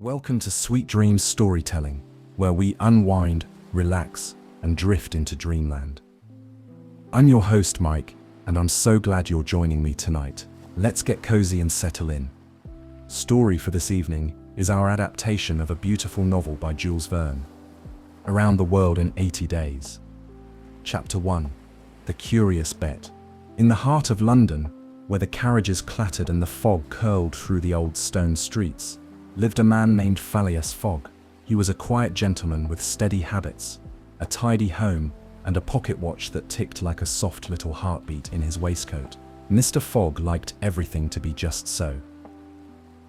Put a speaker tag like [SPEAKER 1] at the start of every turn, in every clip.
[SPEAKER 1] Welcome to Sweet Dreams Storytelling, where we unwind, relax, and drift into dreamland. I'm your host, Mike, and I'm so glad you're joining me tonight. Let's get cozy and settle in. Story for this evening is our adaptation of a beautiful novel by Jules Verne, Around the World in 80 Days. Chapter 1, The Curious Bet. In the heart of London, where the carriages clattered and the fog curled through the old stone streets, lived a man named Phileas Fogg. He was a quiet gentleman with steady habits, a tidy home, and a pocket watch that ticked like a soft little heartbeat in his waistcoat. Mr. Fogg liked everything to be just so.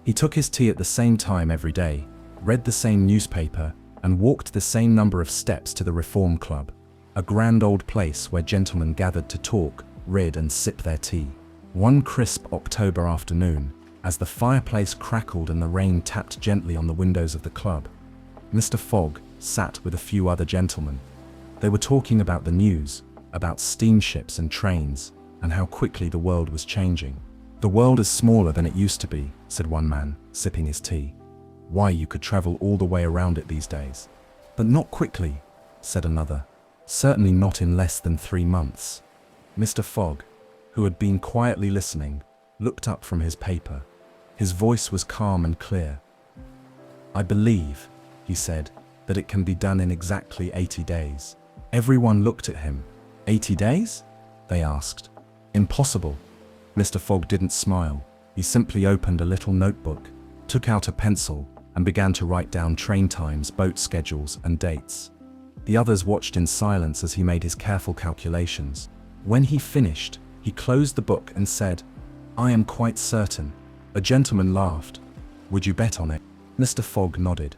[SPEAKER 1] He took his tea at the same time every day, read the same newspaper, and walked the same number of steps to the Reform Club, a grand old place where gentlemen gathered to talk, read, and sip their tea. One crisp October afternoon, as the fireplace crackled and the rain tapped gently on the windows of the club, Mr. Fogg sat with a few other gentlemen. They were talking about the news, about steamships and trains, and how quickly the world was changing. "The world is smaller than it used to be," said one man, sipping his tea. "Why, you could travel all the way around it these days." "But not quickly," said another. "Certainly not in less than 3 months." Mr. Fogg, who had been quietly listening, looked up from his paper. His voice was calm and clear. "I believe," he said, "that it can be done in exactly 80 days. Everyone looked at him. "80 days?" they asked. "Impossible." Mr. Fogg didn't smile. He simply opened a little notebook, took out a pencil, and began to write down train times, boat schedules, and dates. The others watched in silence as he made his careful calculations. When he finished, he closed the book and said, "I am quite certain." A gentleman laughed. "Would you bet on it?" Mr. Fogg nodded.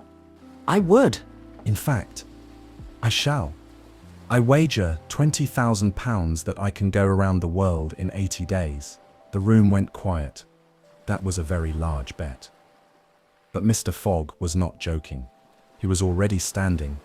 [SPEAKER 2] I would.
[SPEAKER 1] "In fact, I shall. I wager £20,000 that I can go around the world in 80 days. The room went quiet. That was a very large bet. But Mr. Fogg was not joking. He was already standing,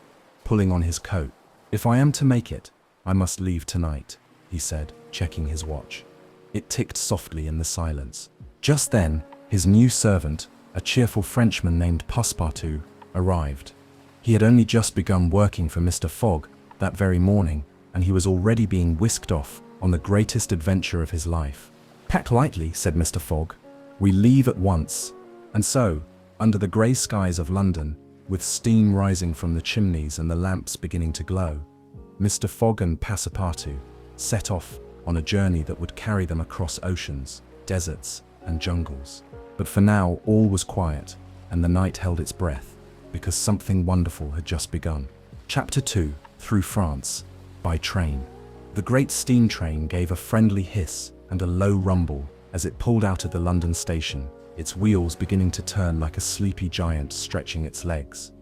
[SPEAKER 1] pulling on his coat. "If I am to make it, I must leave tonight," he said, checking his watch. It ticked softly in the silence. Just then, his new servant, a cheerful Frenchman named Passepartout, arrived. He had only just begun working for Mr. Fogg that very morning, and he was already being whisked off on the greatest adventure of his life. "Pack lightly," said Mr. Fogg. "We leave at once." And so, under the grey skies of London, with steam rising from the chimneys and the lamps beginning to glow, Mr. Fogg and Passepartout set off on a journey that would carry them across oceans, deserts, and jungles. But for now, all was quiet, and the night held its breath, because something wonderful had just begun. Chapter 2, Through France, by train. The great steam train gave a friendly hiss and a low rumble as it pulled out of the London station, its wheels beginning to turn like a sleepy giant stretching its legs.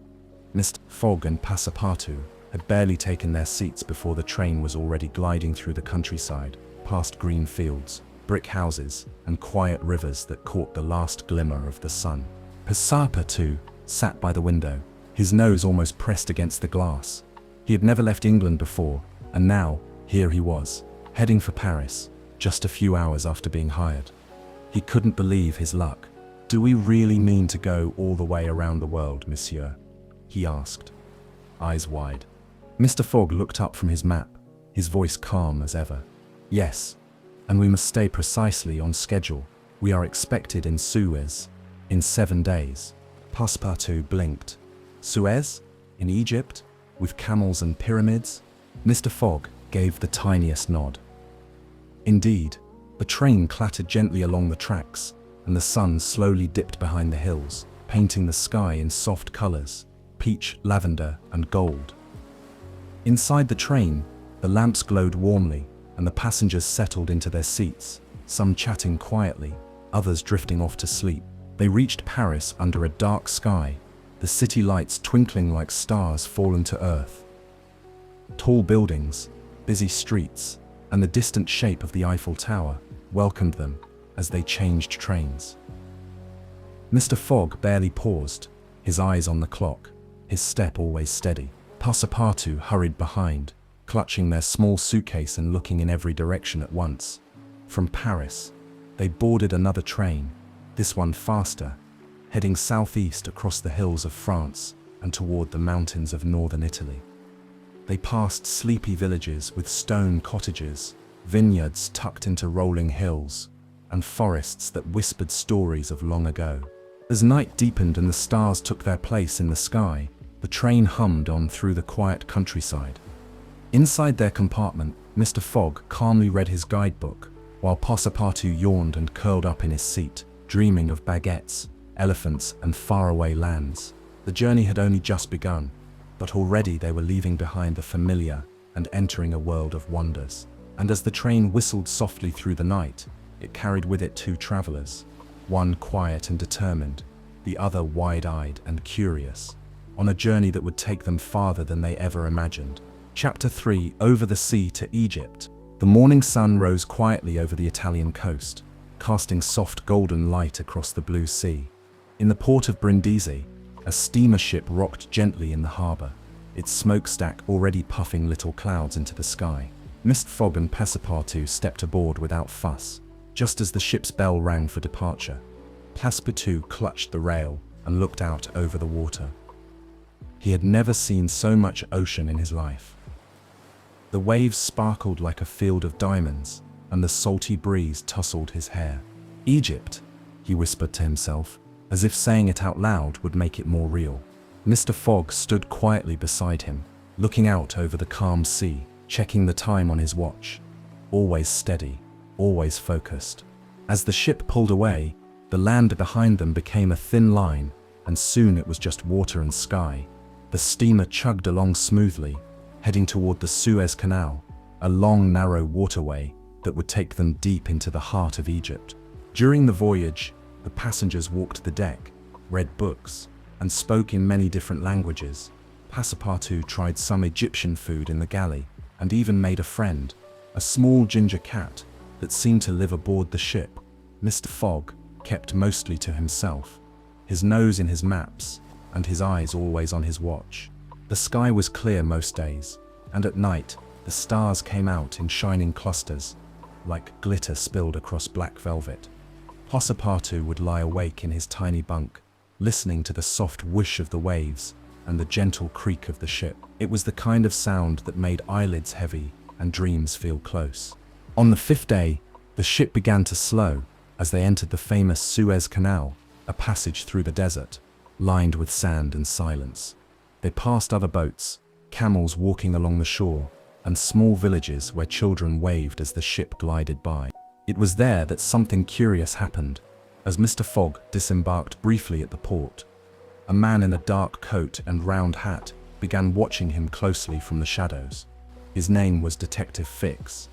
[SPEAKER 1] Mr. Fogg and Passepartout had barely taken their seats before the train was already gliding through the countryside, past green fields, brick houses, and quiet rivers that caught the last glimmer of the sun. Passepartout sat by the window, his nose almost pressed against the glass. He had never left England before, and now, here he was, heading for Paris, just a few hours after being hired. He couldn't believe his luck. "Do we really mean to go all the way around the world, monsieur?" he asked, eyes wide. Mr. Fogg looked up from his map, his voice calm as ever. "Yes. And we must stay precisely on schedule. We are expected in Suez in 7 days." Passepartout blinked. "Suez? In Egypt? With camels and pyramids?" Mr. Fogg gave the tiniest nod. Indeed, the train clattered gently along the tracks, and the sun slowly dipped behind the hills, painting the sky in soft colors, peach, lavender, and gold. Inside the train, the lamps glowed warmly, and the passengers settled into their seats, some chatting quietly, others drifting off to sleep. They reached Paris under a dark sky, the city lights twinkling like stars fallen to earth. Tall buildings, busy streets, and the distant shape of the Eiffel Tower welcomed them as they changed trains. Mr. Fogg barely paused, his eyes on the clock, his step always steady. Passepartout hurried behind, clutching their small suitcase and looking in every direction at once. From Paris, they boarded another train, this one faster, heading southeast across the hills of France and toward the mountains of northern Italy. They passed sleepy villages with stone cottages, vineyards tucked into rolling hills, and forests that whispered stories of long ago. As night deepened and the stars took their place in the sky, the train hummed on through the quiet countryside. Inside their compartment, Mr. Fogg calmly read his guidebook, while Passepartout yawned and curled up in his seat, dreaming of baguettes, elephants, and faraway lands. The journey had only just begun, but already they were leaving behind the familiar and entering a world of wonders. And as the train whistled softly through the night, it carried with it two travelers, one quiet and determined, the other wide-eyed and curious, on a journey that would take them farther than they ever imagined. Chapter 3: Over the Sea to Egypt. The morning sun rose quietly over the Italian coast, casting soft golden light across the blue sea. In the port of Brindisi, a steamer ship rocked gently in the harbor, its smokestack already puffing little clouds into the sky. Mr. Fogg and Passepartout stepped aboard without fuss. Just as the ship's bell rang for departure, Passepartout clutched the rail and looked out over the water. He had never seen so much ocean in his life. The waves sparkled like a field of diamonds, and the salty breeze tousled his hair. Egypt, he whispered to himself, as if saying it out loud would make it more real. Mr. Fogg stood quietly beside him, looking out over the calm sea, checking the time on his watch. Always steady, always focused. As the ship pulled away, the land behind them became a thin line, and soon it was just water and sky. The steamer chugged along smoothly, heading toward the Suez Canal, a long, narrow waterway that would take them deep into the heart of Egypt. During the voyage, the passengers walked the deck, read books, and spoke in many different languages. Passepartout tried some Egyptian food in the galley, and even made a friend, a small ginger cat that seemed to live aboard the ship. Mr. Fogg kept mostly to himself, his nose in his maps, and his eyes always on his watch. The sky was clear most days, and at night, the stars came out in shining clusters, like glitter spilled across black velvet. Passepartout would lie awake in his tiny bunk, listening to the soft whoosh of the waves and the gentle creak of the ship. It was the kind of sound that made eyelids heavy and dreams feel close. On the fifth day, the ship began to slow as they entered the famous Suez Canal, a passage through the desert, lined with sand and silence. They passed other boats, camels walking along the shore, and small villages where children waved as the ship glided by. It was there that something curious happened, as Mr. Fogg disembarked briefly at the port. A man in a dark coat and round hat began watching him closely from the shadows. His name was Detective Fix,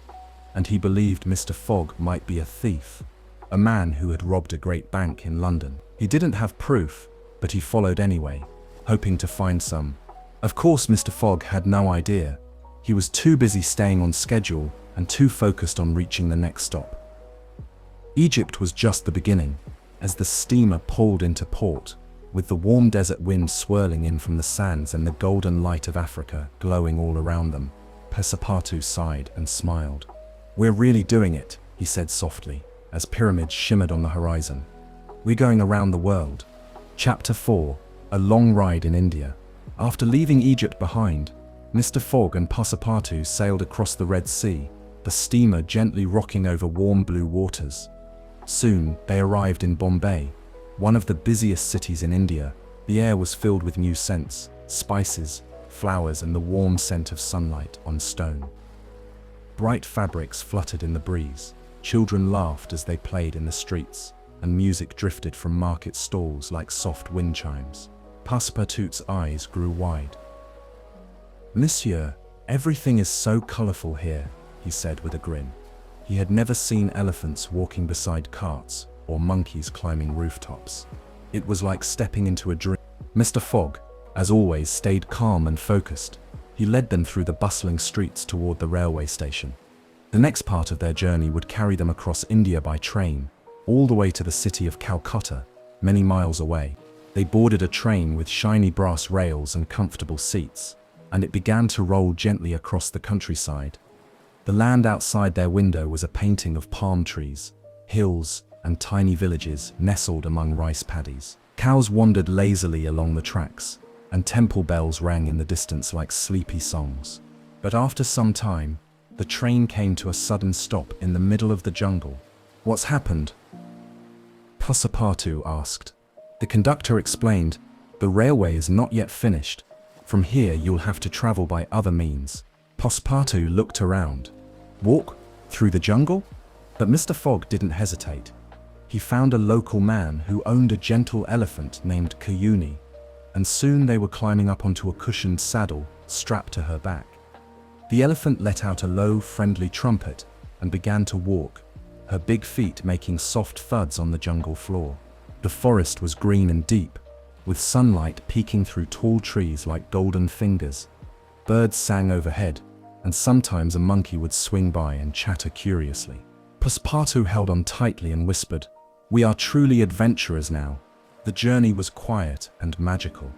[SPEAKER 1] and he believed Mr. Fogg might be a thief, a man who had robbed a great bank in London. He didn't have proof, but he followed anyway, hoping to find some. Of course, Mr. Fogg had no idea. He was too busy staying on schedule and too focused on reaching the next stop. Egypt was just the beginning, as the steamer pulled into port, with the warm desert wind swirling in from the sands and the golden light of Africa glowing all around them. Passepartout sighed and smiled. "We're really doing it," he said softly, as pyramids shimmered on the horizon. "We're going around the world." Chapter 4: A Long Ride in India. After leaving Egypt behind, Mr. Fogg and Passepartout sailed across the Red Sea, the steamer gently rocking over warm blue waters. Soon, they arrived in Bombay, one of the busiest cities in India. The air was filled with new scents, spices, flowers, and the warm scent of sunlight on stone. Bright fabrics fluttered in the breeze, children laughed as they played in the streets, and music drifted from market stalls like soft wind chimes. Passepartout's eyes grew wide. "Monsieur, everything is so colorful here," he said with a grin. He had never seen elephants walking beside carts or monkeys climbing rooftops. It was like stepping into a dream. Mr. Fogg, as always, stayed calm and focused. He led them through the bustling streets toward the railway station. The next part of their journey would carry them across India by train, all the way to the city of Calcutta, many miles away. They boarded a train with shiny brass rails and comfortable seats, and it began to roll gently across the countryside. The land outside their window was a painting of palm trees, hills, and tiny villages nestled among rice paddies. Cows wandered lazily along the tracks, and temple bells rang in the distance like sleepy songs. But after some time, the train came to a sudden stop in the middle of the jungle. "What's happened?" Passepartout asked. The conductor explained, "The railway is not yet finished. From here you'll have to travel by other means." Passepartout looked around. Walk? Through the jungle? But Mr. Fogg didn't hesitate. He found a local man who owned a gentle elephant named Kuyuni, and soon they were climbing up onto a cushioned saddle strapped to her back. The elephant let out a low, friendly trumpet and began to walk, her big feet making soft thuds on the jungle floor. The forest was green and deep, with sunlight peeking through tall trees like golden fingers. Birds sang overhead, and sometimes a monkey would swing by and chatter curiously. Passepartout held on tightly and whispered, "We are truly adventurers now." The journey was quiet and magical.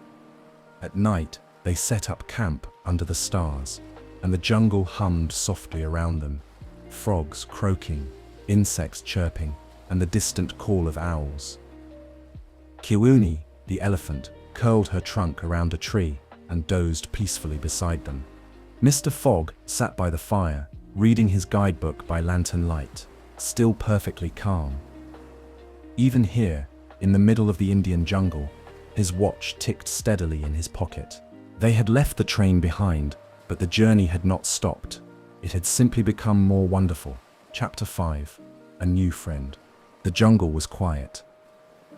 [SPEAKER 1] At night, they set up camp under the stars, and the jungle hummed softly around them. Frogs croaking, insects chirping, and the distant call of owls. Kuyuni, the elephant, curled her trunk around a tree and dozed peacefully beside them. Mr. Fogg sat by the fire, reading his guidebook by lantern light, still perfectly calm. Even here, in the middle of the Indian jungle, his watch ticked steadily in his pocket. They had left the train behind, but the journey had not stopped. It had simply become more wonderful. Chapter 5. A New Friend. The jungle was quiet.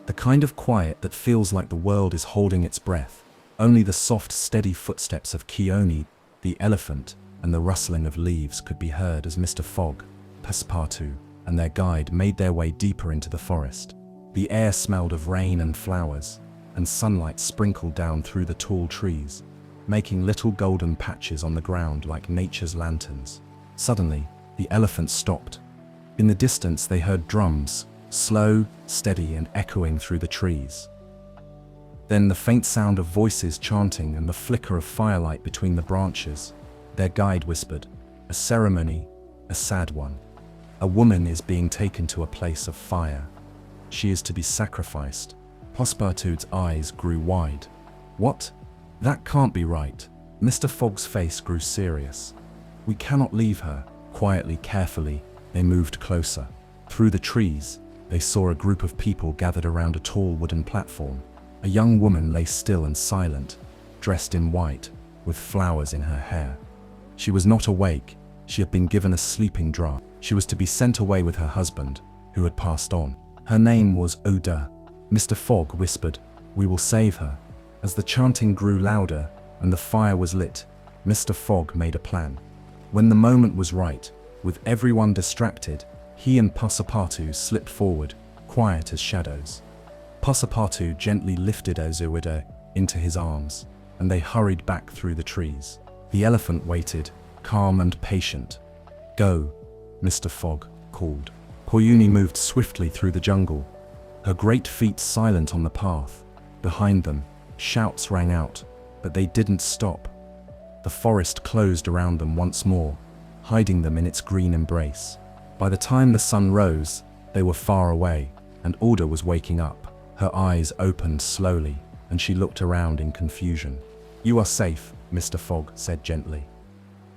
[SPEAKER 1] The kind of quiet that feels like the world is holding its breath. Only the soft, steady footsteps of Kuyuni, the elephant, and the rustling of leaves could be heard as Mr. Fogg, Passepartout, and their guide made their way deeper into the forest. The air smelled of rain and flowers, and sunlight sprinkled down through the tall trees, making little golden patches on the ground like nature's lanterns. Suddenly, the elephant stopped. In the distance they heard drums, slow, steady, and echoing through the trees. Then the faint sound of voices chanting and the flicker of firelight between the branches. Their guide whispered, "A ceremony, a sad one. A woman is being taken to a place of fire. She is to be sacrificed." Passepartout's eyes grew wide. "What? That can't be right." Mr. Fogg's face grew serious. "We cannot leave her." Quietly, carefully, they moved closer. Through the trees, they saw a group of people gathered around a tall wooden platform. A young woman lay still and silent, dressed in white, with flowers in her hair. She was not awake. She had been given a sleeping draught. She was to be sent away with her husband, who had passed on. Her name was Oda. Mr. Fogg whispered, "We will save her." As the chanting grew louder and the fire was lit, Mr. Fogg made a plan. When the moment was right, with everyone distracted, he and Passepartout slipped forward, quiet as shadows. Passepartout gently lifted Oda into his arms, and they hurried back through the trees. The elephant waited, calm and patient. "Go," Mr. Fogg called. Kuyuni moved swiftly through the jungle, her great feet silent on the path. Behind them, shouts rang out, but they didn't stop. The forest closed around them once more, hiding them in its green embrace. By the time the sun rose, they were far away, and Oda was waking up. Her eyes opened slowly, and she looked around in confusion. "You are safe," Mr. Fogg said gently.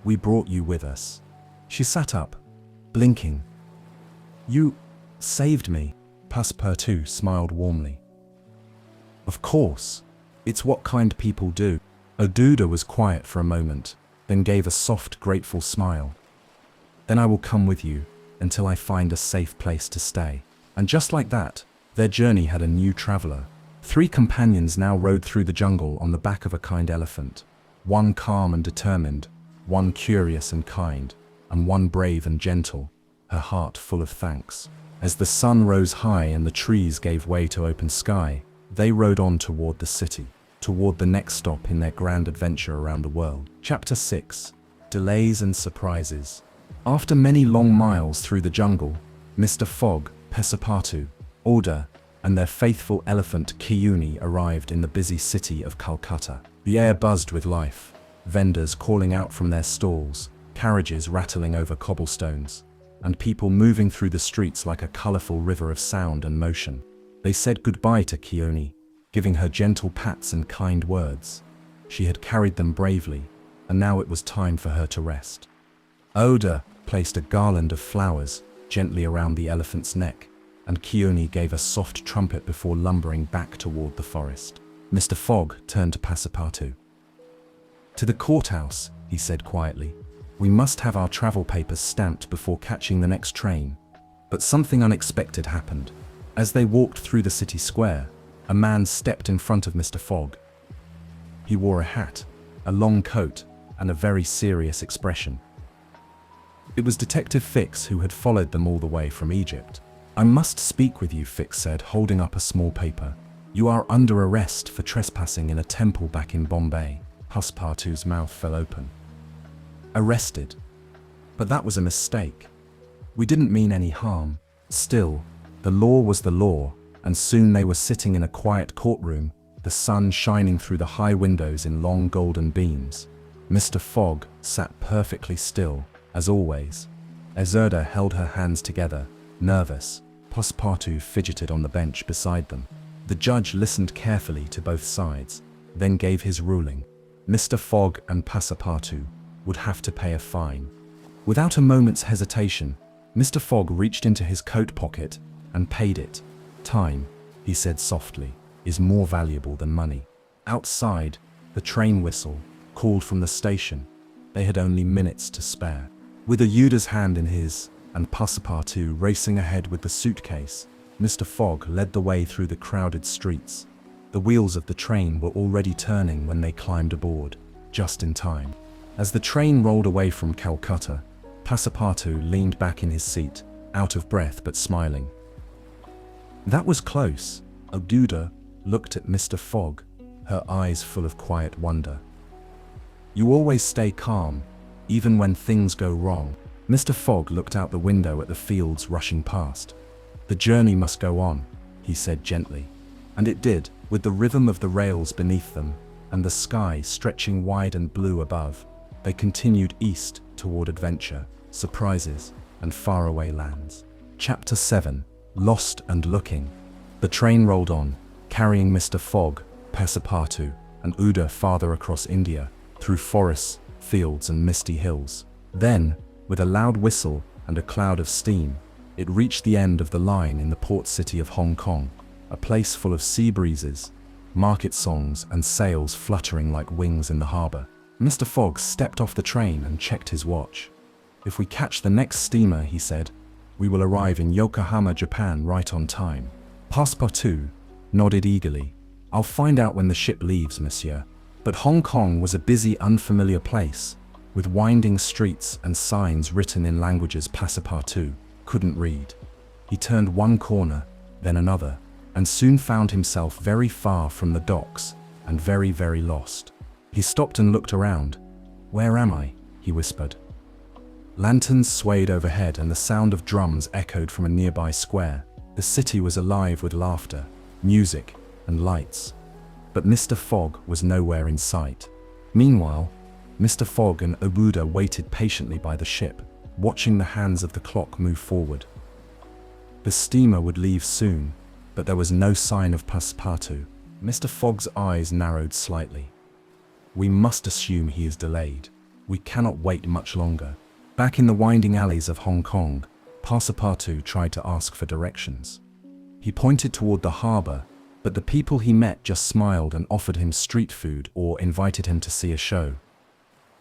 [SPEAKER 1] "We brought you with us." She sat up, blinking. "You saved me." Passepartout smiled warmly. "Of course. It's what kind people do." Oda was quiet for a moment, then gave a soft, grateful smile. "Then I will come with you until I find a safe place to stay." And just like that, their journey had a new traveler. 3 companions now rode through the jungle on the back of a kind elephant. One calm and determined, one curious and kind, and one brave and gentle, her heart full of thanks. As the sun rose high and the trees gave way to open sky, they rode on toward the city, toward the next stop in their grand adventure around the world. Chapter 6. Delays and Surprises. After many long miles through the jungle, Mr. Fogg, Passepartout, Oda, and their faithful elephant Kuyuni arrived in the busy city of Calcutta. The air buzzed with life, vendors calling out from their stalls, carriages rattling over cobblestones, and people moving through the streets like a colorful river of sound and motion. They said goodbye to Kuyuni, giving her gentle pats and kind words. She had carried them bravely, and now it was time for her to rest. Oda placed a garland of flowers gently around the elephant's neck, and Keone gave a soft trumpet before lumbering back toward the forest. Mr. Fogg turned to Passepartout. "To the courthouse," he said quietly. "We must have our travel papers stamped before catching the next train." But something unexpected happened. As they walked through the city square, a man stepped in front of Mr. Fogg. He wore a hat, a long coat, and a very serious expression. It was Detective Fix, who had followed them all the way from Egypt. "I must speak with you," Fix said, holding up a small paper. "You are under arrest for trespassing in a temple back in Bombay." Passepartout's mouth fell open. "Arrested? But that was a mistake. We didn't mean any harm." Still, the law was the law, and soon they were sitting in a quiet courtroom, the sun shining through the high windows in long golden beams. Mr. Fogg sat perfectly still, as always. Ezerda held her hands together, nervous. Passepartout fidgeted on the bench beside them. The judge listened carefully to both sides, then gave his ruling. Mr. Fogg and Passepartout would have to pay a fine. Without a moment's hesitation, Mr. Fogg reached into his coat pocket and paid it. "Time," he said softly, "is more valuable than money." Outside, the train whistle called from the station. They had only minutes to spare. With Aouda's hand in his, and Passepartout racing ahead with the suitcase, Mr. Fogg led the way through the crowded streets. The wheels of the train were already turning when they climbed aboard, just in time. As the train rolled away from Calcutta, Passepartout leaned back in his seat, out of breath but smiling. "That was close." Aouda looked at Mr. Fogg, her eyes full of quiet wonder. "You always stay calm, even when things go wrong." Mr. Fogg looked out the window at the fields rushing past. "The journey must go on," he said gently. And it did, with the rhythm of the rails beneath them, and the sky stretching wide and blue above. They continued east toward adventure, surprises, and faraway lands. Chapter 7. Lost and Looking. The train rolled on, carrying Mr. Fogg, Passepartout, and Aouda farther across India, through forests, fields, and misty hills. Then, with a loud whistle and a cloud of steam, it reached the end of the line in the port city of Hong Kong, a place full of sea breezes, market songs, and sails fluttering like wings in the harbor. Mr. Fogg stepped off the train and checked his watch. "If we catch the next steamer," he said, "we will arrive in Yokohama, Japan right on time." Passepartout nodded eagerly. "I'll find out when the ship leaves, monsieur." But Hong Kong was a busy, unfamiliar place, with winding streets and signs written in languages Passepartout couldn't read. He turned one corner, then another, and soon found himself very far from the docks and very, very lost. He stopped and looked around. "Where am I?" he whispered. Lanterns swayed overhead and the sound of drums echoed from a nearby square. The city was alive with laughter, music, and lights. But Mr. Fogg was nowhere in sight. Meanwhile, Mr. Fogg and Aouda waited patiently by the ship, watching the hands of the clock move forward. The steamer would leave soon, but there was no sign of Passepartout. Mr. Fogg's eyes narrowed slightly. "We must assume he is delayed. We cannot wait much longer." Back in the winding alleys of Hong Kong, Passepartout tried to ask for directions. He pointed toward the harbor, but the people he met just smiled and offered him street food or invited him to see a show.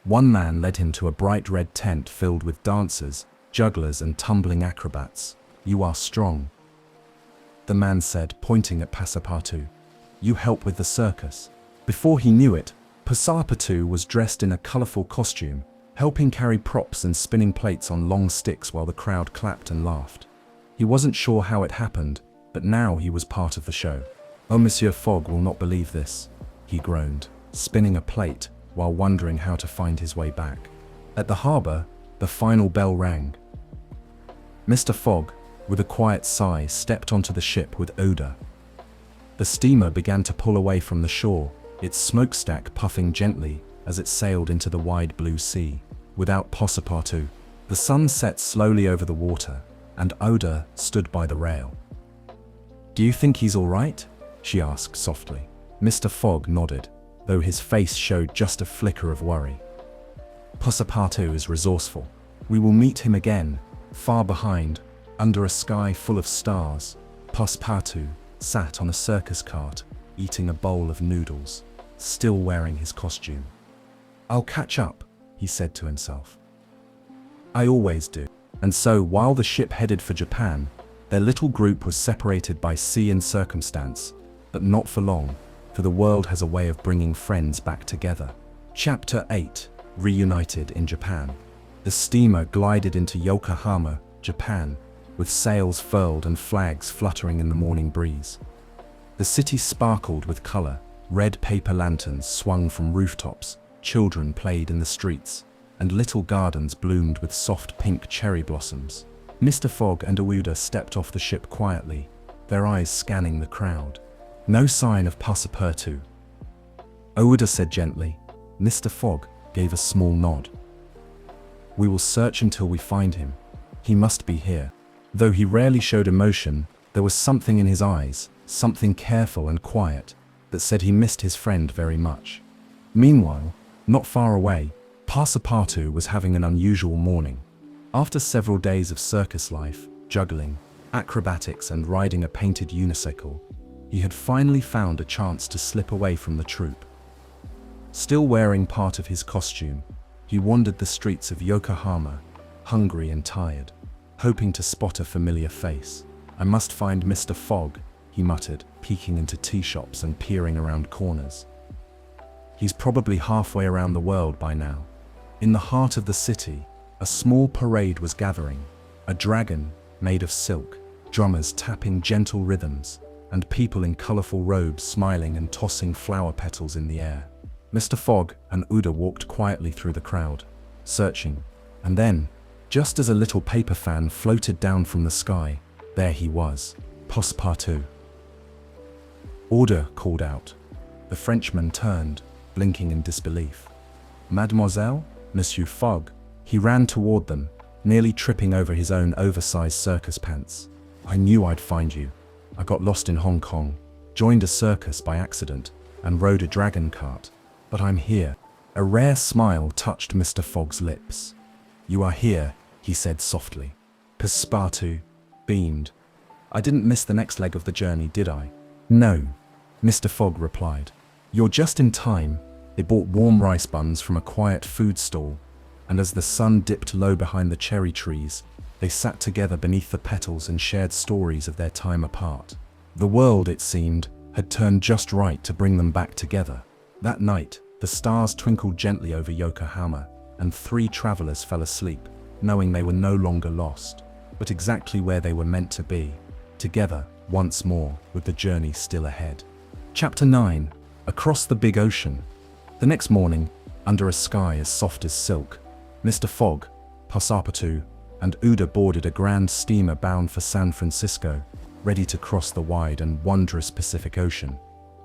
[SPEAKER 1] One man led him to a bright red tent filled with dancers, jugglers, and tumbling acrobats. "You are strong," the man said, pointing at Passepartout. "You help with the circus." Before he knew it, Passepartout was dressed in a colorful costume, helping carry props and spinning plates on long sticks while the crowd clapped and laughed. He wasn't sure how it happened, but now he was part of the show. "Oh, Monsieur Fogg will not believe this," he groaned, spinning a plate while wondering how to find his way back. At the harbor, the final bell rang. Mr. Fogg, with a quiet sigh, stepped onto the ship with Aouda. The steamer began to pull away from the shore, its smokestack puffing gently as it sailed into the wide blue sea. Without Passepartout, the sun set slowly over the water, and Aouda stood by the rail. "Do you think he's all right?" she asked softly. Mr. Fogg nodded, though his face showed just a flicker of worry. Passepartout is resourceful. We will meet him again, far behind, under a sky full of stars. Passepartout sat on a circus cart, eating a bowl of noodles, still wearing his costume. I'll catch up, he said to himself. I always do. And so, while the ship headed for Japan, their little group was separated by sea and circumstance, but not for long, for the world has a way of bringing friends back together. Chapter 8. Reunited in Japan. The steamer glided into Yokohama, Japan, with sails furled and flags fluttering in the morning breeze. The city sparkled with color. Red paper lanterns swung from rooftops, children played in the streets, and little gardens bloomed with soft pink cherry blossoms. Mr. Fogg and Ouida stepped off the ship quietly, their eyes scanning the crowd. No sign of Passepartout. Ouida said gently. Mr. Fogg gave a small nod. We will search until we find him. He must be here. Though he rarely showed emotion, there was something in his eyes, something careful and quiet, that said he missed his friend very much. Meanwhile, not far away, Passepartout was having an unusual morning. After several days of circus life, juggling, acrobatics and riding a painted unicycle, he had finally found a chance to slip away from the troupe. Still wearing part of his costume, he wandered the streets of Yokohama, hungry and tired, hoping to spot a familiar face. I must find Mr. Fogg, he muttered, peeking into tea shops and peering around corners. He's probably halfway around the world by now. In the heart of the city, a small parade was gathering, a dragon made of silk, drummers tapping gentle rhythms, and people in colorful robes smiling and tossing flower petals in the air. Mr. Fogg and Ouida walked quietly through the crowd, searching, and then, just as a little paper fan floated down from the sky, there he was, Passepartout. Order, called out. The Frenchman turned, blinking in disbelief. Mademoiselle, Monsieur Fogg. He ran toward them, nearly tripping over his own oversized circus pants. I knew I'd find you. I got lost in Hong Kong, joined a circus by accident, and rode a dragon cart. But I'm here. A rare smile touched Mr. Fogg's lips. You are here, he said softly. Passepartout beamed. I didn't miss the next leg of the journey, did I? No, Mr. Fogg replied. You're just in time. They bought warm rice buns from a quiet food stall, and as the sun dipped low behind the cherry trees, they sat together beneath the petals and shared stories of their time apart. The world, it seemed, had turned just right to bring them back together. That night, the stars twinkled gently over Yokohama, and 3 travelers fell asleep, knowing they were no longer lost, but exactly where they were meant to be, together once more with the journey still ahead. Chapter 9. Across the Big Ocean. The next morning, under a sky as soft as silk, Mr. Fogg, Passepartout, and Ouida boarded a grand steamer bound for San Francisco, ready to cross the wide and wondrous Pacific Ocean.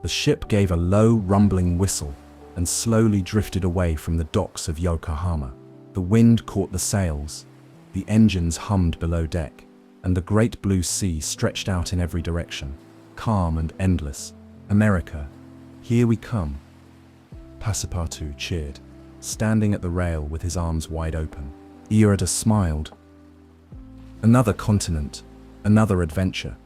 [SPEAKER 1] The ship gave a low, rumbling whistle and slowly drifted away from the docks of Yokohama. The wind caught the sails, the engines hummed below deck, and the great blue sea stretched out in every direction, calm and endless. America, here we come. Passepartout cheered, standing at the rail with his arms wide open. Ouida smiled. Another continent, another adventure.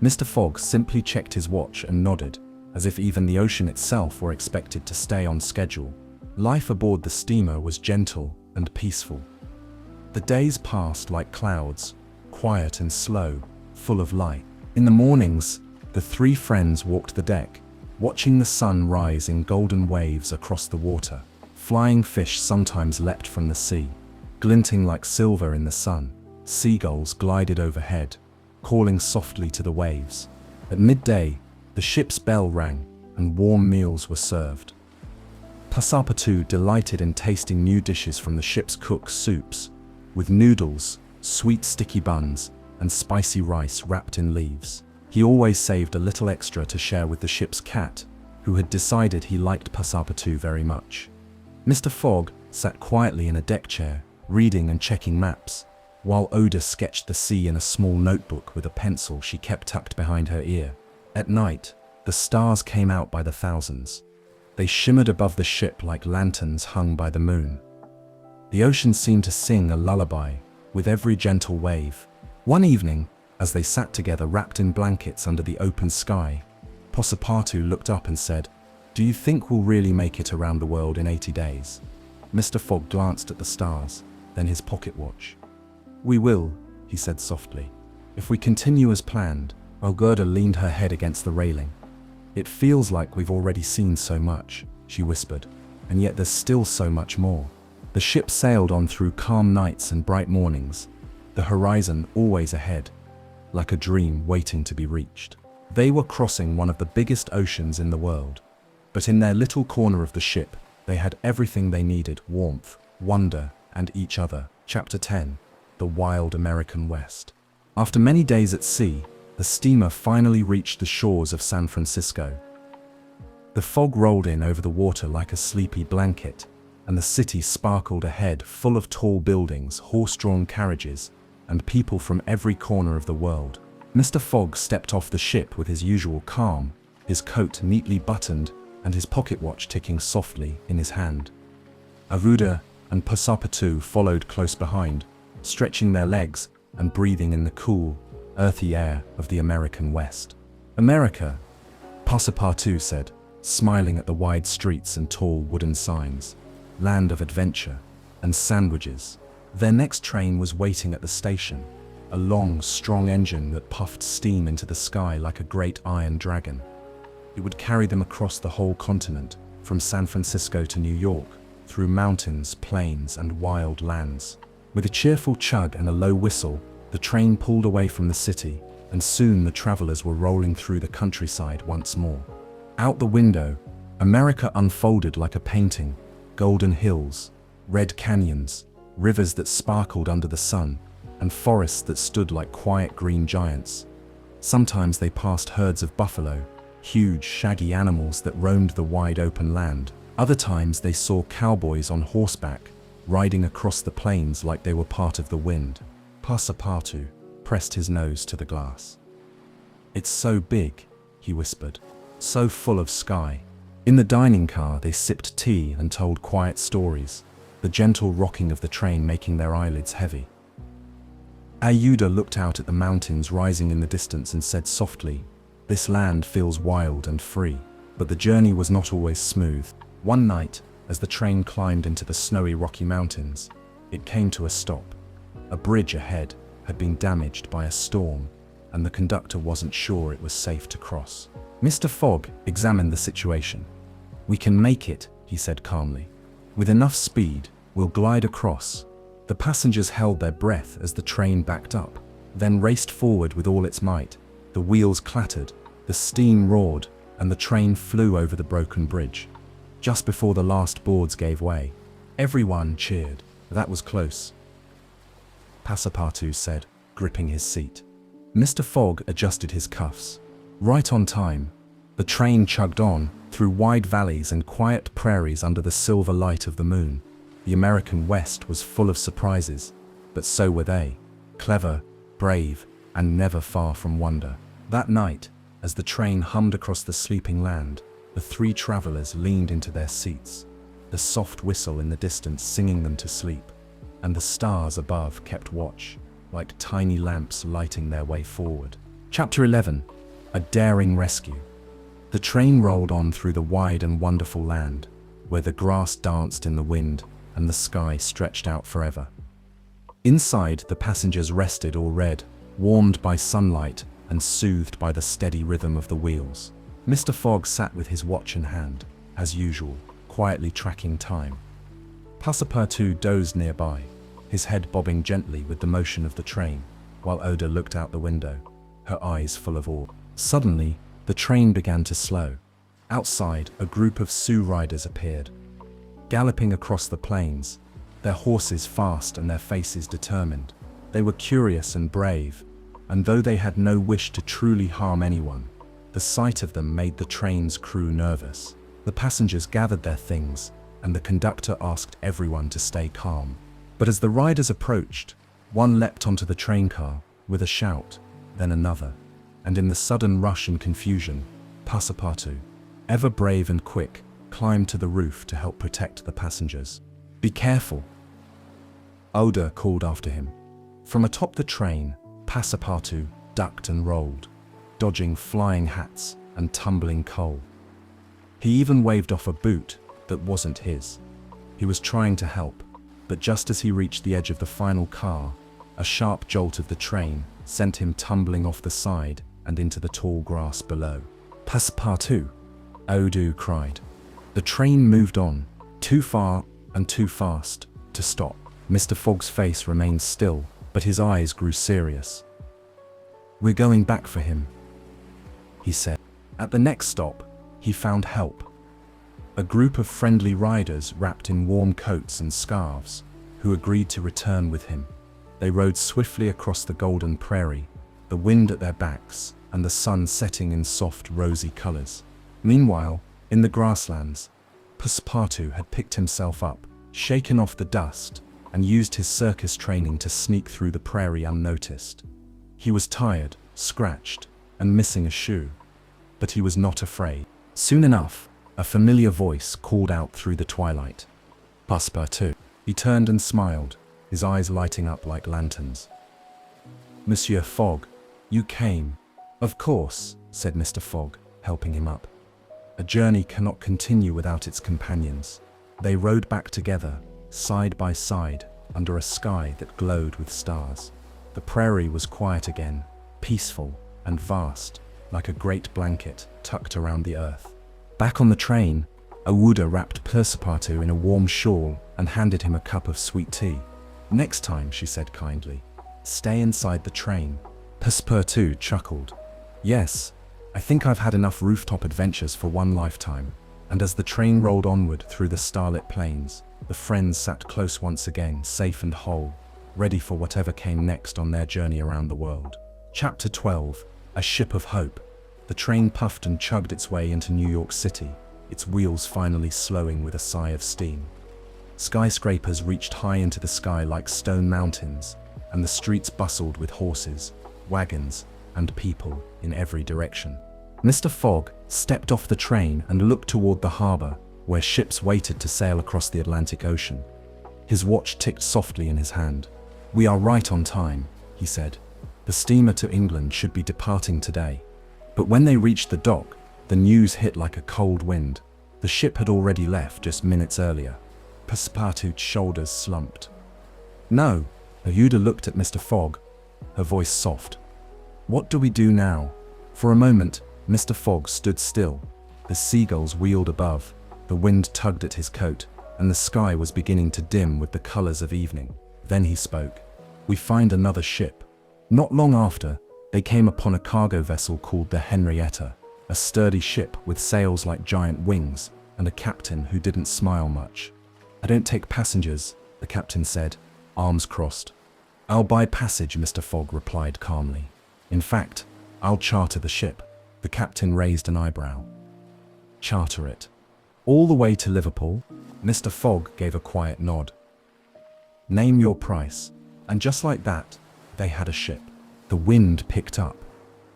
[SPEAKER 1] Mr. Fogg simply checked his watch and nodded, as if even the ocean itself were expected to stay on schedule. Life aboard the steamer was gentle and peaceful. The days passed like clouds, quiet and slow, full of light. In the mornings, the 3 friends walked the deck, watching the sun rise in golden waves across the water. Flying fish sometimes leapt from the sea, glinting like silver in the sun. Seagulls glided overhead, calling softly to the waves. At midday, the ship's bell rang, and warm meals were served. Passepartout delighted in tasting new dishes from the ship's cook's soups, with noodles, sweet sticky buns, and spicy rice wrapped in leaves. He always saved a little extra to share with the ship's cat, who had decided he liked Passepartout very much. Mr. Fogg sat quietly in a deck chair, reading and checking maps, while Ouida sketched the sea in a small notebook with a pencil she kept tucked behind her ear. At night, the The stars came out by the thousands. They shimmered above the ship like lanterns hung by the moon. The ocean seemed to sing a lullaby with every gentle wave. One evening, as they sat together wrapped in blankets under the open sky, Passepartout looked up and said, "Do you think we'll really make it around the world in 80 days?" Mr. Fogg glanced at the stars, then his pocket watch. "We will," he said softly. "If we continue as planned." Gerda leaned her head against the railing. "It feels like we've already seen so much," she whispered, "and yet there's still so much more." The ship sailed on through calm nights and bright mornings, the horizon always ahead, like a dream waiting to be reached. They were crossing one of the biggest oceans in the world, but in their little corner of the ship, they had everything they needed: warmth, wonder, and each other. Chapter 10: The Wild American West. After many days at sea, the steamer finally reached the shores of San Francisco. The fog rolled in over the water like a sleepy blanket, and the city sparkled ahead, full of tall buildings, horse-drawn carriages, and people from every corner of the world. Mr. Fogg stepped off the ship with his usual calm, his coat neatly buttoned and his pocket watch ticking softly in his hand. Aruda and Passepartout followed close behind, stretching their legs and breathing in the cool, earthy air of the American West. "America," Passepartout said, smiling at the wide streets and tall wooden signs. "Land of adventure and sandwiches." Their next train was waiting at the station, a long, strong engine that puffed steam into the sky like a great iron dragon. It would carry them across the whole continent, from San Francisco to New York, through mountains, plains, and wild lands. With a cheerful chug and a low whistle, the train pulled away from the city, and soon the travelers were rolling through the countryside once more. Out the window, America unfolded like a painting: golden hills, red canyons, rivers that sparkled under the sun, and forests that stood like quiet green giants. Sometimes they passed herds of buffalo, huge, shaggy animals that roamed the wide open land. Other times they saw cowboys on horseback, riding across the plains like they were part of the wind. Passepartout pressed his nose to the glass. "It's so big," he whispered, "so full of sky." In the dining car they sipped tea and told quiet stories, the gentle rocking of the train making their eyelids heavy. Aouda looked out at the mountains rising in the distance and said softly, "This land feels wild and free." But the journey was not always smooth. One night, as the train climbed into the snowy Rocky Mountains, it came to a stop. A bridge ahead had been damaged by a storm, and the conductor wasn't sure it was safe to cross. Mr. Fogg examined the situation. "We can make it," he said calmly. "With enough speed, we'll glide across." The passengers held their breath as the train backed up, then raced forward with all its might. The wheels clattered, the steam roared, and the train flew over the broken bridge. Just before the last boards gave way, everyone cheered. "That was close," Passepartout said, gripping his seat. Mr. Fogg adjusted his cuffs. Right on time, the train chugged on, through wide valleys and quiet prairies under the silver light of the moon. The American West was full of surprises, but so were they. Clever, brave, and never far from wonder. That night, as the train hummed across the sleeping land, the three travelers leaned into their seats, the soft whistle in the distance singing them to sleep, and the stars above kept watch, like tiny lamps lighting their way forward. Chapter 11: A Daring Rescue. The train rolled on through the wide and wonderful land, where the grass danced in the wind and the sky stretched out forever. Inside, the passengers rested or read, warmed by sunlight and soothed by the steady rhythm of the wheels. Mr. Fogg sat with his watch in hand, as usual, quietly tracking time. Passepartout dozed nearby, his head bobbing gently with the motion of the train, while Oda looked out the window, her eyes full of awe. Suddenly, the train began to slow. Outside, a group of Sioux riders appeared, galloping across the plains, their horses fast and their faces determined. They were curious and brave, and though they had no wish to truly harm anyone, the sight of them made the train's crew nervous. The passengers gathered their things, and the conductor asked everyone to stay calm. But as the riders approached, one leapt onto the train car with a shout, then another, and in the sudden rush and confusion, Passepartout, ever brave and quick, climbed to the roof to help protect the passengers. "Be careful," Oda called after him. From atop the train, Passepartout ducked and rolled, dodging flying hats and tumbling coal. He even waved off a boot that wasn't his. He was trying to help, but just as he reached the edge of the final car, a sharp jolt of the train sent him tumbling off the side and into the tall grass below. "Passepartout," Odu cried. The train moved on, too far and too fast to stop. Mr. Fogg's face remained still, but his eyes grew serious. "We're going back for him," he said. At the next stop, he found help. A group of friendly riders wrapped in warm coats and scarves, who agreed to return with him. They rode swiftly across the golden prairie, the wind at their backs and the sun setting in soft rosy colors. Meanwhile, in the grasslands, Passepartout had picked himself up, shaken off the dust, and used his circus training to sneak through the prairie unnoticed. He was tired, scratched, and missing a shoe, but he was not afraid. Soon enough, a familiar voice called out through the twilight. "Passepartout." He turned and smiled, his eyes lighting up like lanterns. "Monsieur Fogg, you came." "Of course," said Mr. Fogg, helping him up. A journey cannot continue without its companions. They rode back together, side by side, under a sky that glowed with stars. The prairie was quiet again, peaceful and vast, like a great blanket tucked around the earth. Back on the train, Awuda wrapped Passepartout in a warm shawl and handed him a cup of sweet tea. "Next time," she said kindly, "stay inside the train." Passepartout chuckled. "Yes, I think I've had enough rooftop adventures for one lifetime." And as the train rolled onward through the starlit plains, the friends sat close once again, safe and whole, ready for whatever came next on their journey around the world. Chapter 12, A Ship of Hope. The train puffed and chugged its way into New York City, its wheels finally slowing with a sigh of steam. Skyscrapers reached high into the sky like stone mountains, and the streets bustled with horses, wagons, and people in every direction. Mr. Fogg stepped off the train and looked toward the harbor, where ships waited to sail across the Atlantic Ocean. His watch ticked softly in his hand. "We are right on time," he said. "The steamer to England should be departing today." But when they reached the dock, the news hit like a cold wind. The ship had already left just minutes earlier. Passepartout's shoulders slumped. "No," Awuda looked at Mr. Fogg, her voice soft. "What do we do now?" For a moment, Mr. Fogg stood still. The seagulls wheeled above, the wind tugged at his coat, and the sky was beginning to dim with the colors of evening. Then he spoke. "We find another ship." Not long after, they came upon a cargo vessel called the Henrietta, a sturdy ship with sails like giant wings and a captain who didn't smile much. "I don't take passengers," the captain said, arms crossed. "I'll buy passage," Mr. Fogg replied calmly. "In fact, I'll charter the ship." The captain raised an eyebrow. "Charter it? All the way to Liverpool?" Mr. Fogg gave a quiet nod. "Name your price." And just like that, they had a ship. The wind picked up,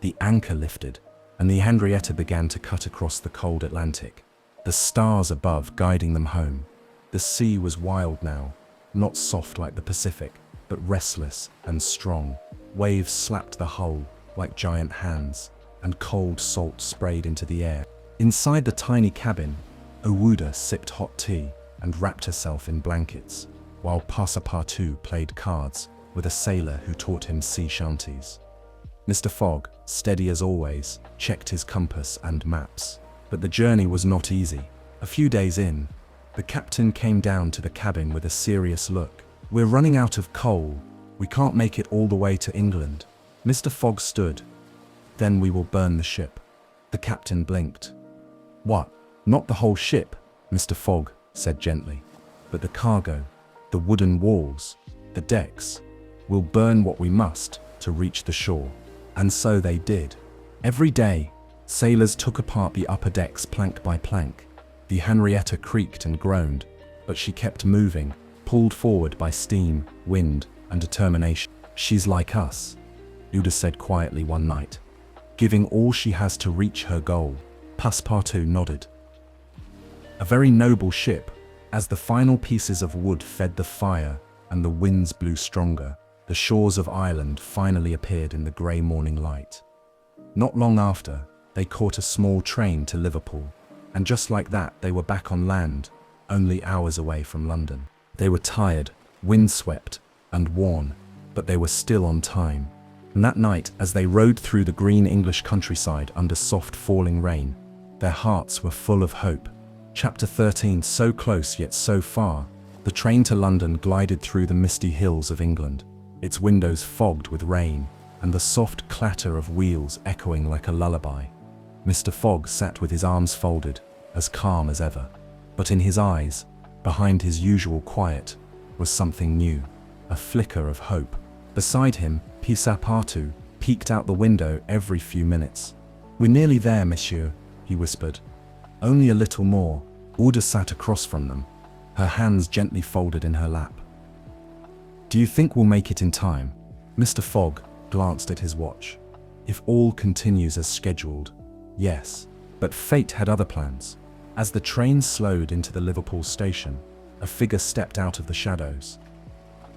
[SPEAKER 1] the anchor lifted, and the Henrietta began to cut across the cold Atlantic, the stars above guiding them home. The sea was wild now, not soft like the Pacific, but restless and strong. Waves slapped the hull like giant hands, and cold salt sprayed into the air. Inside the tiny cabin, Awuda sipped hot tea and wrapped herself in blankets, while Passepartout played cards with a sailor who taught him sea shanties. Mr. Fogg, steady as always, checked his compass and maps. But the journey was not easy. A few days in, the captain came down to the cabin with a serious look. "We're running out of coal. We can't make it all the way to England." Mr. Fogg stood. "Then we will burn the ship." The captain blinked. "What? Not the whole ship," Mr. Fogg said gently. "But the cargo, the wooden walls, the decks. We'll burn what we must to reach the shore." And so they did. Every day, sailors took apart the upper decks plank by plank. The Henrietta creaked and groaned, but she kept moving, pulled forward by steam, wind, and determination. "She's like us," Uda said quietly one night, "giving all she has to reach her goal." Passepartout nodded. A very noble ship. As the final pieces of wood fed the fire and the winds blew stronger, the shores of Ireland finally appeared in the grey morning light. Not long after, they caught a small train to Liverpool, and just like that they were back on land, only hours away from London. They were tired, windswept, and worn, but they were still on time. And that night, as they rode through the green English countryside under soft falling rain, their hearts were full of hope. Chapter 13. So close yet so far, the train to London glided through the misty hills of England, its windows fogged with rain, and the soft clatter of wheels echoing like a lullaby. Mr. Fogg sat with his arms folded, as calm as ever. But in his eyes, behind his usual quiet, was something new, a flicker of hope. Beside him, Passepartout peeked out the window every few minutes. "We're nearly there, monsieur," he whispered. "Only a little more." Uda sat across from them, her hands gently folded in her lap. "Do you think we'll make it in time?" Mr. Fogg glanced at his watch. "If all continues as scheduled, yes." But fate had other plans. As the train slowed into the Liverpool station, a figure stepped out of the shadows.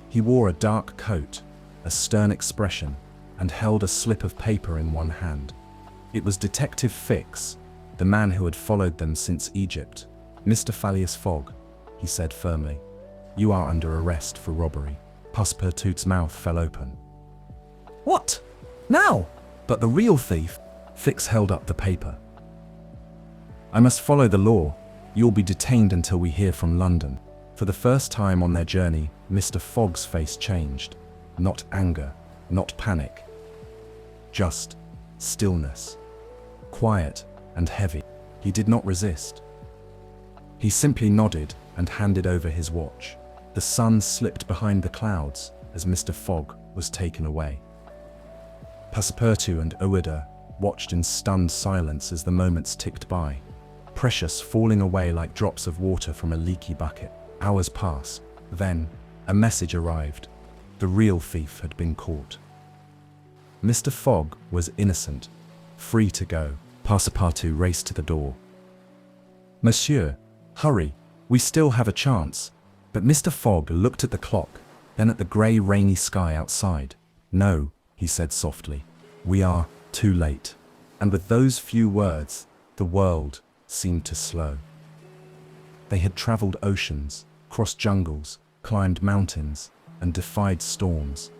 [SPEAKER 1] He wore a dark coat, a stern expression, and held a slip of paper in one hand. It was Detective Fix, the man who had followed them since Egypt. "Mr. Phileas Fogg," he said firmly, "you are under arrest for robbery." Passepartout's mouth fell open. "What? Now?" "But the real thief," Fix held up the paper. "I must follow the law. You'll be detained until we hear from London." For the first time on their journey, Mr. Fogg's face changed. Not anger, not panic. Just stillness. Quiet and heavy. He did not resist. He simply nodded and handed over his watch. The sun slipped behind the clouds as Mr. Fogg was taken away. Passepartout and Ouida watched in stunned silence as the moments ticked by, precious, falling away like drops of water from a leaky bucket. Hours passed. Then, a message arrived. The real thief had been caught. Mr. Fogg was innocent, free to go. Passepartout raced to the door. "Monsieur, hurry, we still have a chance." But Mr. Fogg looked at the clock, then at the grey, rainy sky outside. "No," he said softly, "we are too late." And with those few words, the world seemed to slow. They had travelled oceans, crossed jungles, climbed mountains, and defied storms.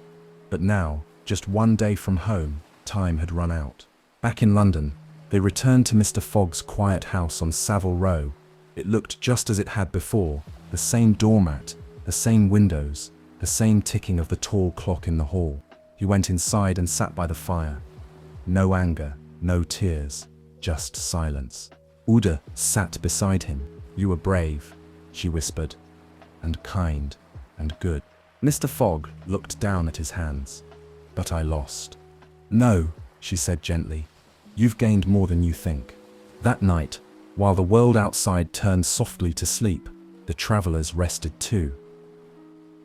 [SPEAKER 1] But now, just one day from home, time had run out. Back in London, they returned to Mr. Fogg's quiet house on Savile Row. It looked just as it had before, the same doormat, the same windows, the same ticking of the tall clock in the hall. He went inside and sat by the fire. No anger, no tears, just silence. Ouida sat beside him. "You were brave," she whispered, "and kind, and good." Mr. Fogg looked down at his hands. "But I lost." "No," she said gently, "you've gained more than you think." That night, while the world outside turned softly to sleep, the travellers rested too.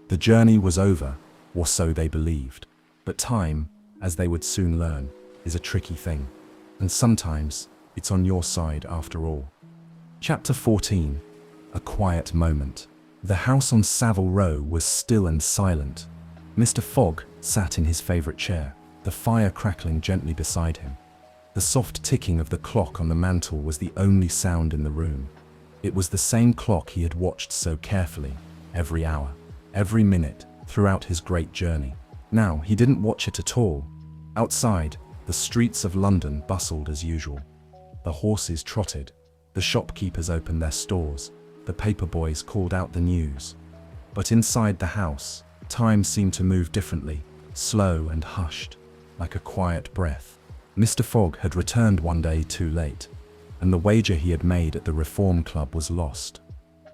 [SPEAKER 1] The journey was over, or so they believed. But time, as they would soon learn, is a tricky thing. And sometimes, it's on your side after all. Chapter 14. A quiet moment. The house on Savile Row was still and silent. Mr. Fogg sat in his favourite chair, the fire crackling gently beside him. The soft ticking of the clock on the mantel was the only sound in the room. It was the same clock he had watched so carefully, every hour, every minute, throughout his great journey. Now he didn't watch it at all. Outside, the streets of London bustled as usual. The horses trotted, the shopkeepers opened their stores, the paper boys called out the news. But inside the house, time seemed to move differently, slow and hushed, like a quiet breath. Mr. Fogg had returned one day too late, and the wager he had made at the Reform Club was lost.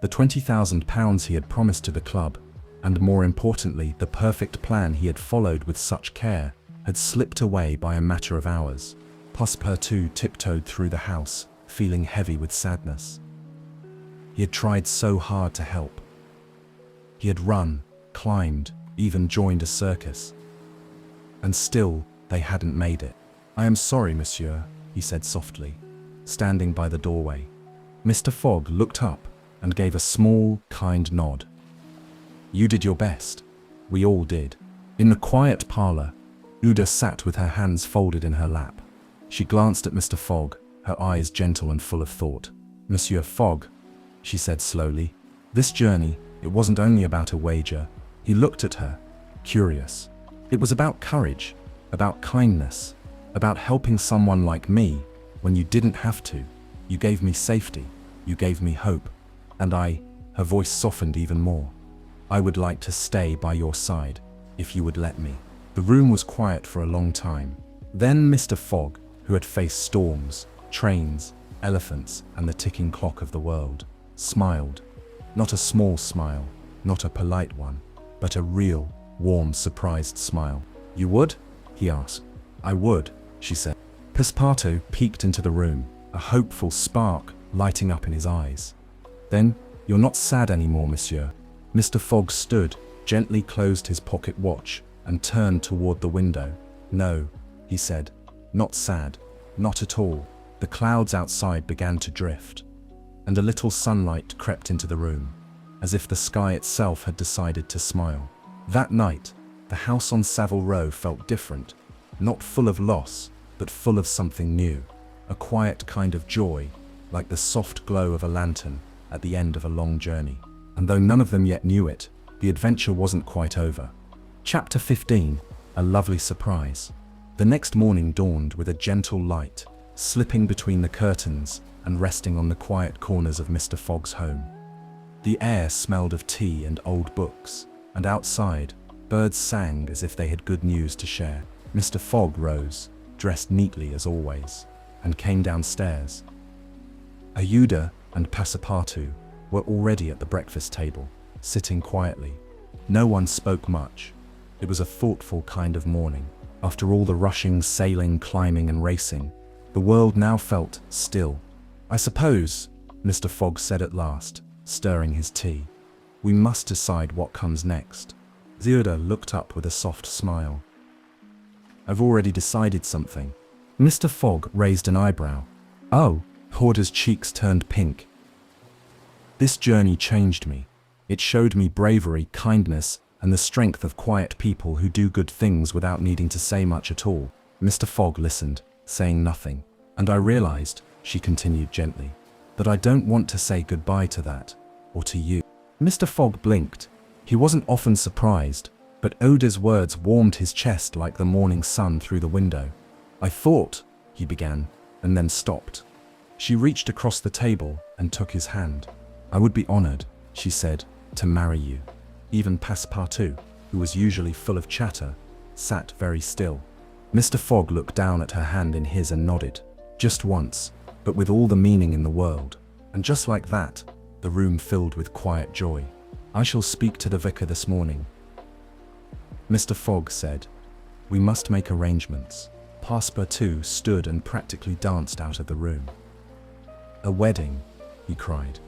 [SPEAKER 1] The £20,000 he had promised to the club, and more importantly, the perfect plan he had followed with such care, had slipped away by a matter of hours. Passepartout tiptoed through the house, feeling heavy with sadness. He had tried so hard to help. He had run, climbed, even joined a circus. And still, they hadn't made it. "I am sorry, monsieur," he said softly. standing by the doorway. Mr. Fogg looked up and gave a small, kind nod. You did your best. We all did. In the quiet parlor, Uda sat with her hands folded in her lap. She glanced at Mr. Fogg, her eyes gentle and full of thought. Monsieur Fogg, she said slowly, this journey, it wasn't only about a wager. He looked at her, curious. It was about courage, about kindness, about helping someone like me when you didn't have to. You gave me safety, you gave me hope, and her voice softened even more. I would like to stay by your side, if you would let me. The room was quiet for a long time. Then Mr. Fogg, who had faced storms, trains, elephants, and the ticking clock of the world, smiled. Not a small smile, not a polite one, but a real, warm, surprised smile. You would? He asked. I would, she said. Passepartout peeked into the room, a hopeful spark lighting up in his eyes. Then, you're not sad anymore, monsieur. Mr. Fogg stood, gently closed his pocket watch, and turned toward the window. No, he said. Not sad. Not at all. The clouds outside began to drift, and a little sunlight crept into the room, as if the sky itself had decided to smile. That night, the house on Savile Row felt different, not full of loss, but full of something new, a quiet kind of joy, like the soft glow of a lantern at the end of a long journey. And though none of them yet knew it, the adventure wasn't quite over. Chapter 15, A Lovely Surprise. The next morning dawned with a gentle light, slipping between the curtains and resting on the quiet corners of Mr. Fogg's home. The air smelled of tea and old books, and outside, birds sang as if they had good news to share. Mr. Fogg rose, dressed neatly as always, and came downstairs. Aouda and Passepartout were already at the breakfast table, sitting quietly. No one spoke much. It was a thoughtful kind of morning. After all the rushing, sailing, climbing, and racing, the world now felt still. I suppose, Mr. Fogg said at last, stirring his tea, we must decide what comes next. Aouda looked up with a soft smile. I've already decided something. Mr. Fogg raised an eyebrow. Oh, Aouda's cheeks turned pink. This journey changed me. It showed me bravery, kindness, and the strength of quiet people who do good things without needing to say much at all. Mr. Fogg listened, saying nothing. And I realized, she continued gently, that I don't want to say goodbye to that, or to you. Mr. Fogg blinked. He wasn't often surprised, but Aouda's words warmed his chest like the morning sun through the window. I thought, he began, and then stopped. She reached across the table and took his hand. I would be honored, she said, to marry you. Even Passepartout, who was usually full of chatter, sat very still. Mr. Fogg looked down at her hand in his and nodded. Just once, but with all the meaning in the world. And just like that, the room filled with quiet joy. I shall speak to the vicar this morning. Mr. Fogg said, we must make arrangements. Passepartout stood and practically danced out of the room. A wedding, he cried.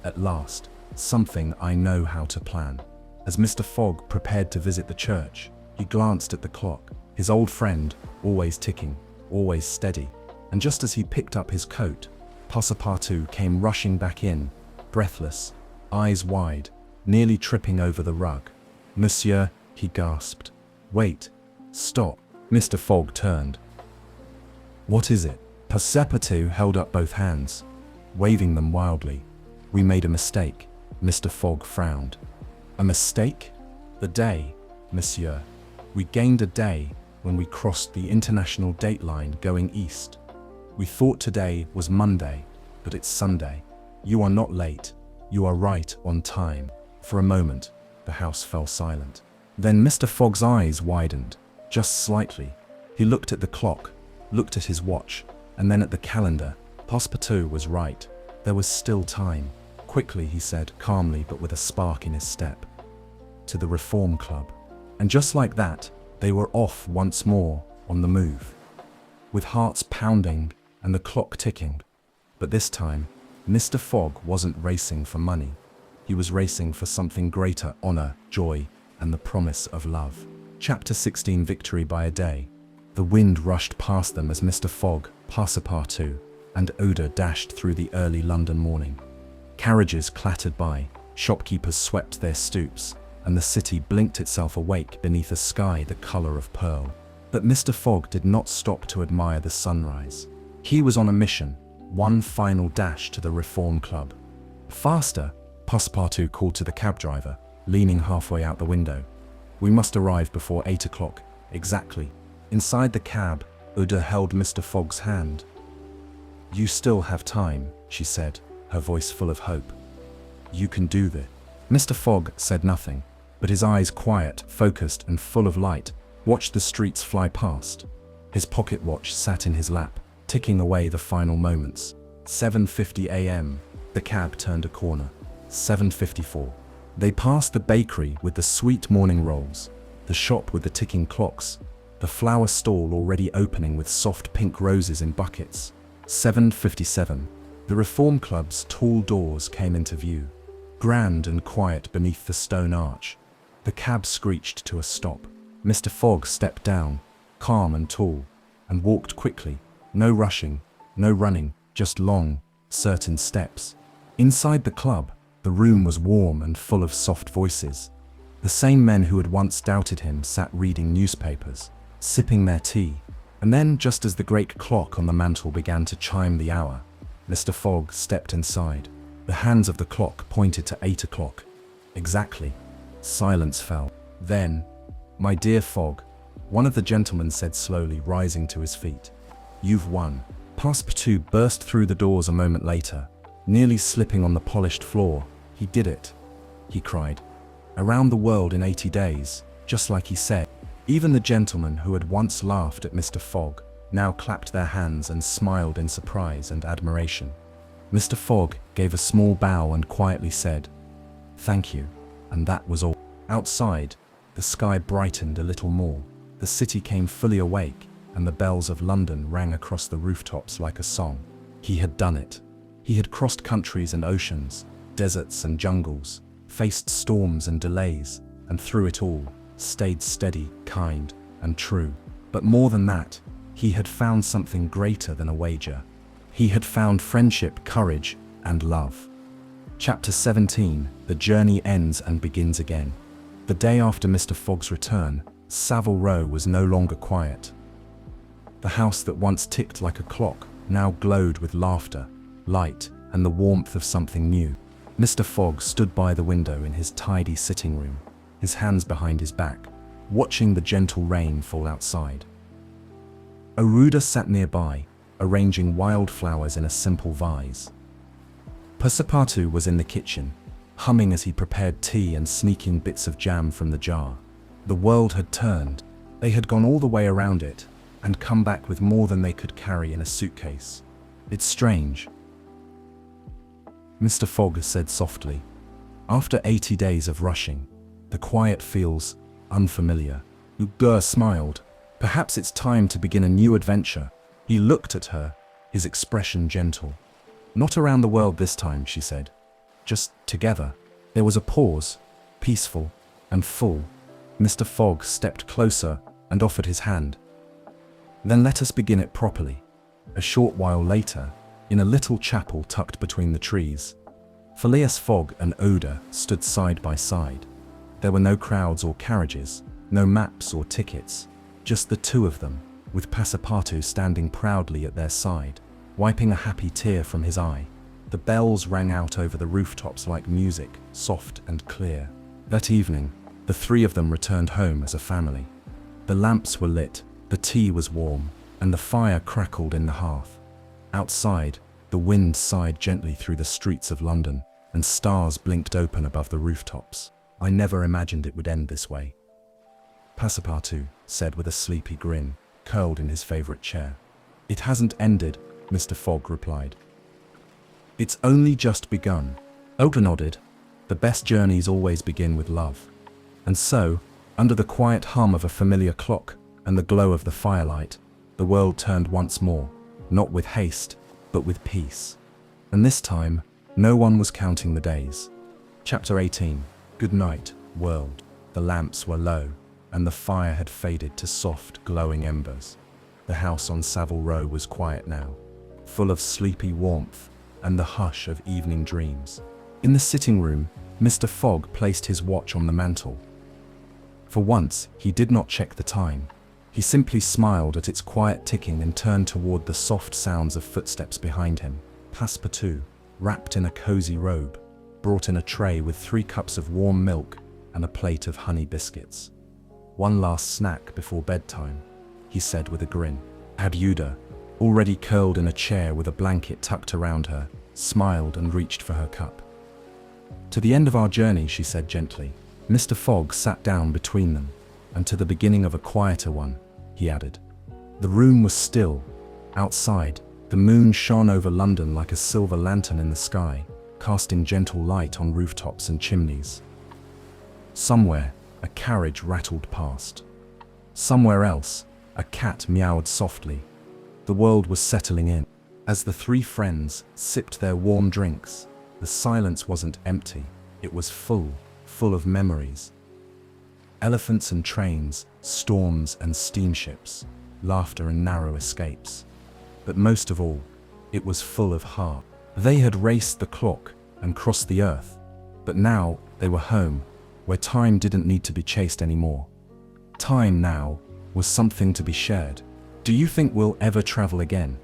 [SPEAKER 1] At last, something I know how to plan. As Mr. Fogg prepared to visit the church, he glanced at the clock, his old friend, always ticking, always steady. And just as he picked up his coat, Passepartout came rushing back in, breathless, eyes wide, nearly tripping over the rug. Monsieur, he gasped. Wait. Stop. Mr. Fogg turned. What is it? Passepartout held up both hands, waving them wildly. We made a mistake. Mr. Fogg frowned. A mistake? The day, monsieur. We gained a day when we crossed the international date line going east. We thought today was Monday, but it's Sunday. You are not late. You are right on time. For a moment, the house fell silent. Then Mr. Fogg's eyes widened, just slightly. He looked at the clock, looked at his watch, and then at the calendar. Passepartout was right. There was still time. Quickly, he said, calmly but with a spark in his step. To the Reform Club. And just like that, they were off once more, on the move. With hearts pounding and the clock ticking. But this time, Mr. Fogg wasn't racing for money. He was racing for something greater: honor, joy, and the promise of love. Chapter 16, Victory by a Day. The wind rushed past them as Mr. Fogg, Passepartout, and odour dashed through the early London morning. Carriages clattered by, shopkeepers swept their stoops, and the city blinked itself awake beneath a sky the colour of pearl. But Mr. Fogg did not stop to admire the sunrise. He was on a mission, one final dash to the Reform Club. "Faster!" Passepartout called to the cab driver, leaning halfway out the window. "We must arrive before 8 o'clock, exactly." Inside the cab, Uda held Mr. Fogg's hand. "You still have time," she said, her voice full of hope. "You can do this." Mr. Fogg said nothing, but his eyes, quiet, focused, and full of light, watched the streets fly past. His pocket watch sat in his lap, ticking away the final moments. 7:50 a.m. The cab turned a corner. 7:54. They passed the bakery with the sweet morning rolls, the shop with the ticking clocks, the flower stall already opening with soft pink roses in buckets. 7:57. The Reform Club's tall doors came into view, grand and quiet beneath the stone arch. The cab screeched to a stop. Mr. Fogg stepped down, calm and tall, and walked quickly. No rushing, no running, just long, certain steps. Inside the club, the room was warm and full of soft voices. The same men who had once doubted him sat reading newspapers, sipping their tea. And then, just as the great clock on the mantel began to chime the hour, Mr. Fogg stepped inside. The hands of the clock pointed to 8 o'clock. Exactly. Silence fell. Then, "My dear Fogg," one of the gentlemen said slowly, rising to his feet. "You've won." Passepartout burst through the doors a moment later, nearly slipping on the polished floor. "He did it," he cried. "Around the world in 80 days, just like he said." Even the gentlemen who had once laughed at Mr. Fogg now clapped their hands and smiled in surprise and admiration. Mr. Fogg gave a small bow and quietly said, "Thank you," and that was all. Outside, the sky brightened a little more. The city came fully awake, and the bells of London rang across the rooftops like a song. He had done it. He had crossed countries and oceans, deserts and jungles, faced storms and delays, and through it all, stayed steady, kind, and true. But more than that, he had found something greater than a wager. He had found friendship, courage, and love. Chapter 17. The journey ends and begins again. The day after Mr. Fogg's return, Savile Row was no longer quiet. The house that once ticked like a clock now glowed with laughter, light, and the warmth of something new. Mr. Fogg stood by the window in his tidy sitting room, his hands behind his back, watching the gentle rain fall outside. Aruda sat nearby, arranging wildflowers in a simple vase. Passepartout was in the kitchen, humming as he prepared tea and sneaking bits of jam from the jar. The world had turned. They had gone all the way around it, and come back with more than they could carry in a suitcase. "It's strange," Mr. Fogg said softly. "After 80 days of rushing, the quiet feels unfamiliar." Ugur smiled. "Perhaps it's time to begin a new adventure." He looked at her, his expression gentle. "Not around the world this time," she said. "Just together." There was a pause, peaceful and full. Mr. Fogg stepped closer and offered his hand. "Then let us begin it properly." A short while later, in a little chapel tucked between the trees, Phileas Fogg and Oda stood side by side. There were no crowds or carriages, no maps or tickets, just the two of them, with Passepartout standing proudly at their side, wiping a happy tear from his eye. The bells rang out over the rooftops like music, soft and clear. That evening, the three of them returned home as a family. The lamps were lit, the tea was warm, and the fire crackled in the hearth. Outside, the wind sighed gently through the streets of London, and stars blinked open above the rooftops. "I never imagined it would end this way," Passepartout said with a sleepy grin, curled in his favorite chair. "It hasn't ended," Mr. Fogg replied. "It's only just begun." Oda nodded. "The best journeys always begin with love." And so, under the quiet hum of a familiar clock and the glow of the firelight, the world turned once more, not with haste, but with peace. And this time, no one was counting the days. Chapter 18. Good night, world. The lamps were low, and the fire had faded to soft, glowing embers. The house on Savile Row was quiet now. full of sleepy warmth and the hush of evening dreams. In the sitting room, Mr. Fogg placed his watch on the mantel. For once, he did not check the time. He simply smiled at its quiet ticking and turned toward the soft sounds of footsteps behind him. Passepartout, wrapped in a cozy robe, brought in a tray with 3 cups of warm milk and a plate of honey biscuits. "One last snack before bedtime," he said with a grin. Abuda, already curled in a chair with a blanket tucked around her, smiled and reached for her cup. "To the end of our journey," she said gently. Mr. Fogg sat down between them, and to the beginning of a quieter one, he added. The room was still. Outside, the moon shone over London like a silver lantern in the sky, casting gentle light on rooftops and chimneys. Somewhere, a carriage rattled past. Somewhere else, a cat meowed softly. The world was settling in. As the 3 friends sipped their warm drinks, the silence wasn't empty, it was full of memories. Elephants and trains, storms and steamships, laughter and narrow escapes. But most of all, it was full of heart. They had raced the clock and crossed the earth, but now they were home, where time didn't need to be chased anymore. Time now was something to be shared. "Do you think we'll ever travel again?"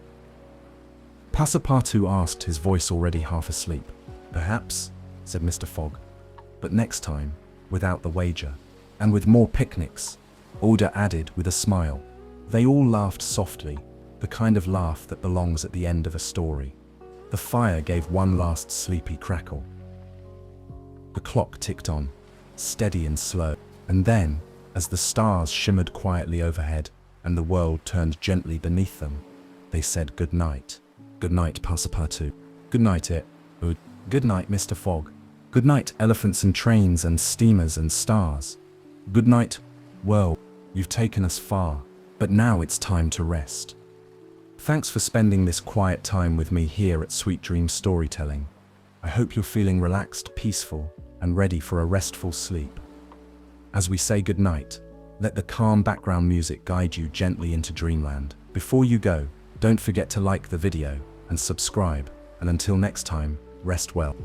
[SPEAKER 1] Passepartout asked, his voice already half asleep. "Perhaps," said Mr. Fogg, "but next time, without the wager, and with more picnics," Oda added with a smile. They all laughed softly, the kind of laugh that belongs at the end of a story. The fire gave one last sleepy crackle. The clock ticked on, steady and slow, and then, as the stars shimmered quietly overhead and the world turned gently beneath them, they said good night. "Good night, Passepartout. Good night, Good night, Mr. Fogg. Good night, elephants and trains and steamers and stars. Good night, world. You've taken us far, but now it's time to rest. Thanks for spending this quiet time with me here at Sweet Dream Storytelling. I hope you're feeling relaxed, peaceful, and ready for a restful sleep. As we say goodnight, let the calm background music guide you gently into dreamland. Before you go, don't forget to like the video and subscribe, and until next time, rest well.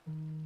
[SPEAKER 1] Mm.